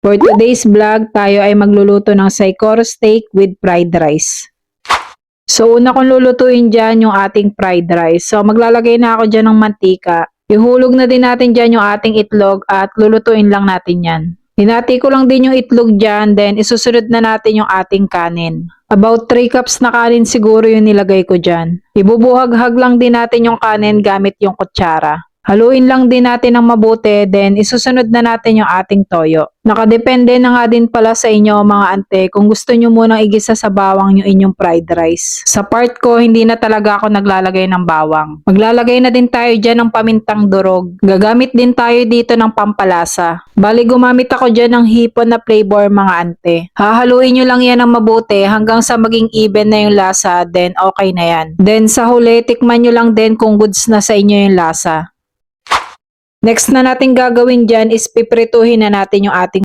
For today's vlog, tayo ay magluluto ng Saikoro steak with fried rice. So una kong lulutuin dyan yung ating fried rice. So maglalagay na ako dyan ng mantika. Ihulog na din natin dyan yung ating itlog at lulutuin lang natin yan. Hinati ko lang din yung itlog dyan, then isusunod na natin yung ating kanin. About 3 cups na kanin siguro yung nilagay ko dyan. Ibubuhag-hag lang din natin yung kanin gamit yung kutsara. Haluin lang din natin ng mabuti, then isusunod na natin yung ating toyo. Nakadepende na nga din pala sa inyo mga ante kung gusto nyo munang igisa sa bawang yung inyong fried rice. Sa part ko, hindi na talaga ako naglalagay ng bawang. Maglalagay na din tayo dyan ng pamintang durog. Gagamit din tayo dito ng pampalasa. Bali gumamit ako dyan ng hipon na flavor mga ante. Hahaluin nyo lang yan ng mabuti hanggang sa maging even na yung lasa, then okay na yan. Then sa huli, tikman nyo lang din kung goods na sa inyo yung lasa. Next na natin gagawin dyan is piprituhin na natin yung ating